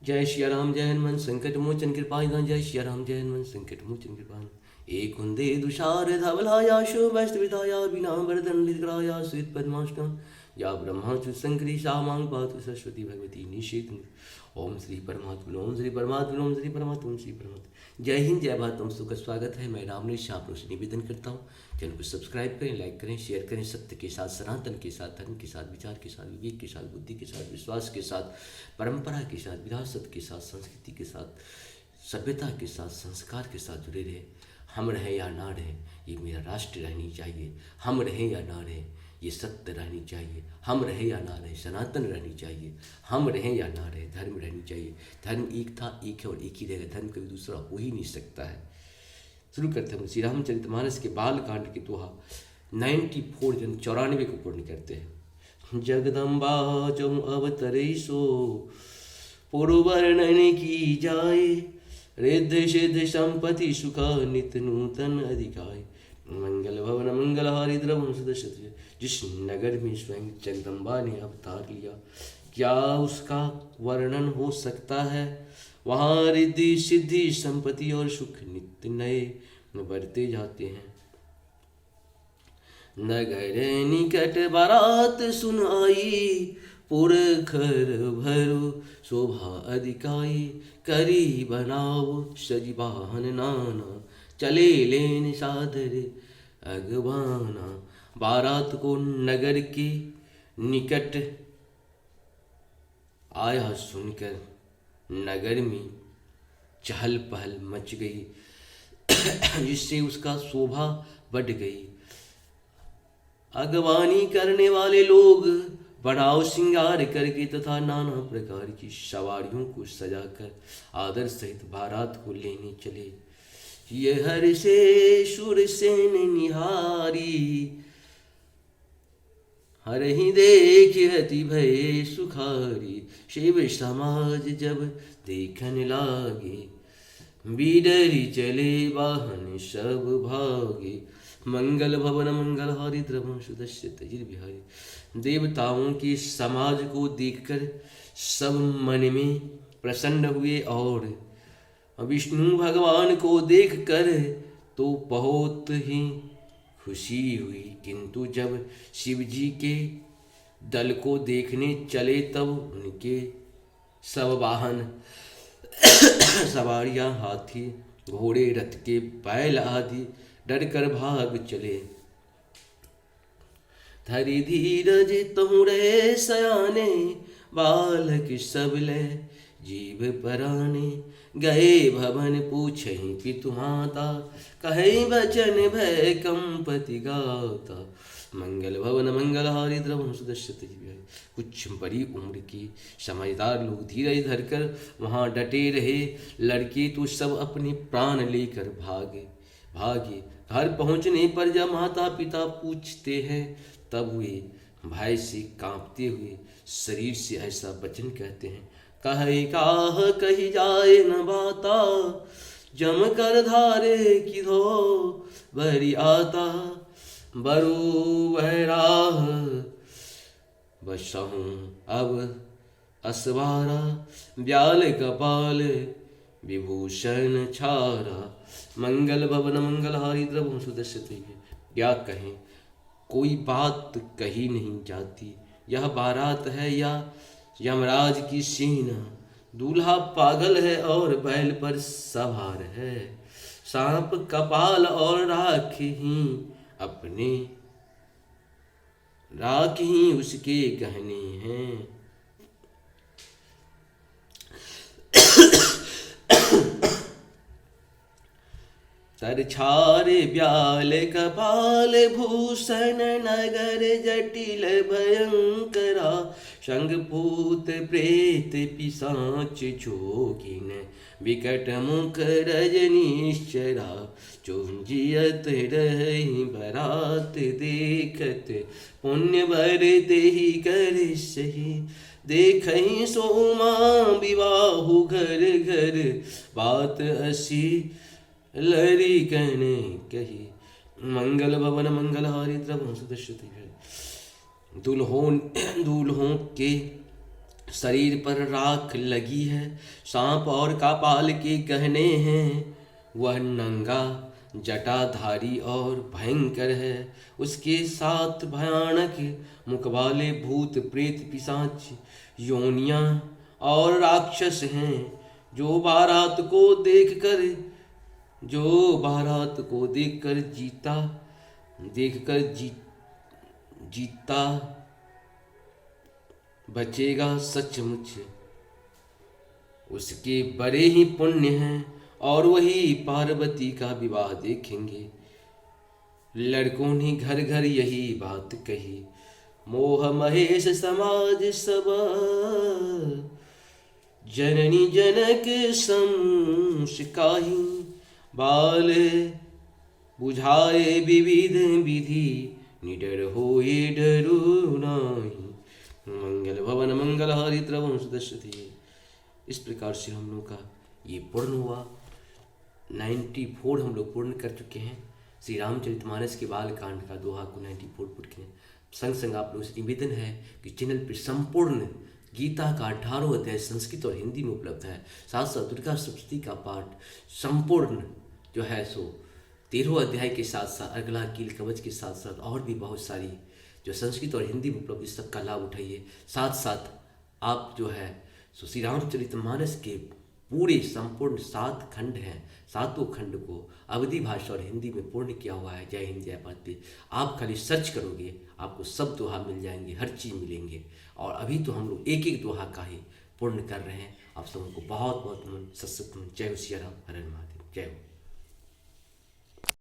जय श्री राम जय हनुमान संकट मोचन कृपानिधान। जय श्री राम जय हनुमान संकट मोचन कृपानिधान। एक कुंदे दुषार धवलाया शो वैष्ट विधाया बिना वरदन लिद्राया श्वेत पद्माष्टम या ब्रह्माचु संकरी शामांग पातु सरस्वती भगवती निषेध। ओम श्री परमात्मा ओम श्री परमात्मा ओम श्री परमात्मा ओम श्री परमात्मा। जय हिंद जय भारत। तुम सबका स्वागत है। मैं रामनेश आप लोग से निवेदन करता हूँ, चैनल को सब्सक्राइब करें, लाइक करें, शेयर करें। सत्य के साथ, सनातन के साथ, धर्म के साथ, विचार के साथ, विवेक के साथ, बुद्धि के साथ, विश्वास के साथ, परंपरा के साथ, विरासत के साथ, संस्कृति के साथ, सभ्यता के साथ, संस्कार के साथ जुड़े रहे। हम रहे या ना रहे, ये मेरा राष्ट्र रहनी चाहिए। हम रहे या ना रहे, ये सत्य रहनी चाहिए। हम रहे या ना रहे, सनातन रहनी चाहिए। हम रहे या ना रहे, धर्म रहनी चाहिए। धर्म एक था, एक है और एक ही रहेगा। धर्म कभी दूसरा हो ही नहीं सकता है। शुरू करते हैं श्री रामचरितमानस के बाल कांड के दोहा 94 को पूर्ण करते हैं। जगदम्बा जम अवतरे सो पुरवर्णन की जाए, रिद्ध सिद्ध संपत्ति सुख नित नूतन अधिकाय। मंगल भवन मंगलहारी द्रवम सदस्य। जिस नगर में स्वयं जगदम्बा ने अवतार लिया, क्या उसका वर्णन हो सकता है। वहाँ रिद्धि सिद्धि संपत्ति और सुख नित्य नए बढ़ते जाते हैं। नगर निकट बारात सुनाई, पुरखर भरो शोभा अधिकाई। करी बनाओ सज वाहन नाना, चले लेन सादर अगवाना। बारात को नगर के निकट आया सुनकर नगर में चहल पहल मच गई, जिससे उसका शोभा बढ़ गई। अगवानी करने वाले लोग बढ़ाओ श्रृंगार करके तथा नाना प्रकार की सवारियों को सजाकर आदर सहित बारात को लेने चले। ये हर से सुर सेन निहारी, हर ही देख अति भय सुखारी। शिव समाज जब देखन लागे, बीडरी चले वाहन सब भागे। मंगल भवन मंगलहारी द्रवम सुदस्य तजिर बिहारी। देवताओं के समाज को देखकर सब मन में प्रसन्न हुए और विष्णु भगवान को देखकर तो बहुत ही खुशी हुई। किंतु जब शिव जी के दल को देखने चले तब उनके सब वाहन सवारियां, हाथी, घोड़े, रथ के बैल आदि डरकर भाग चले। धरि धीरज तुम रे सयाने, बालक सब ले जीव पराने। गए भवन पूछहि पितु माता, कहे बचन भय कंपति गाता। मंगल भवन मंगलहारी द्रवम सुदस्य तजिर। कुछ बड़ी उम्र के समझदार लोग धीरज धरकर वहाँ डटे रहे। लड़के तो सब अपने प्राण लेकर भागे। घर पहुँचने पर जब माता पिता पूछते हैं तब वे भय से कांपते हुए शरीर से ऐसा वचन कहते हैं। कहे काह कही जाए न बाता, जम कर धारे की धो बरी आता। बरु वैराह बसहूँ अब असवारा, ब्याल कपाल विभूषण छारा। मंगल भवन मंगलहारी द्रवम सुदस्य तजिर। क्या कहें, कोई बात कही नहीं जाती। यह बारात है या यमराज की सेना। दूल्हा पागल है और बैल पर सवार है। सांप कपाल और राख ही उसके गहने हैं। तरछार ब्याल कपाल भूषण, नगर जटिल भयंकरा। शंखपूत प्रेत पिशाच जोगिन, विकट मुख रजनीश्चरा। चुंजियत रही बरात देखत, पुण्य बर देहि कर सही। देखहि सोमा विवाहु घर घर, बात असी लरी कहने कही। मंगल भवन मंगलहारी द्रवम सुदस्य तजिर। दूल्हों के शरीर पर राख लगी है, सांप और कापाल के गहने हैं। वह नंगा जटाधारी और भयंकर है, उसके साथ भयानक मुखवाले भूत प्रेत पिशाच योनियां और राक्षस हैं। जो बारात को देखकर जीता बचेगा सचमुच, उसके बड़े ही पुण्य हैं। और वही पार्वती का विवाह देखेंगे। लड़कों ने घर घर यही बात कही, मोह महेश समाज सब, जननी जनक संस्काही, बाल बुझाए विविध विधि, निडर होए डरू नाही। मंगल भवन मंगल हरिद्र वंशदशति। इस प्रकार से हम लोग का ये पूर्ण हुआ। 94 हम लोग पूर्ण कर चुके हैं। श्री रामचरितमानस के बाल कांड का दोहा को 94 पूर्ण किए। संग संग आप लोगों से निवेदन है कि चैनल पर संपूर्ण गीता का 18 अध्याय संस्कृत और हिंदी में उपलब्ध है। साथ साथ दुर्गा सप्तशती का पाठ संपूर्ण जो है सो 13 अध्याय के साथ साथ अगला कील कवच के साथ साथ और भी बहुत सारी जो संस्कृत और हिंदी में उपलब्ध, इस सब का लाभ उठाइए। साथ साथ आप जो है सो श्री रामचरितमानस के पूरे संपूर्ण 7 खंड हैं, 7 खंड को अवधी भाषा और हिंदी में पूर्ण किया हुआ है। जय हिंद जय भारत। आप खाली सर्च करोगे आपको सब दोहा मिल जाएंगे, हर चीज़ मिलेंगे। और अभी तो हम लोग एक एक दोहा का ही पूर्ण कर रहे हैं। आप सबको बहुत बहुत सत जय हो सिया राम, हर हर महादेव, जय हो।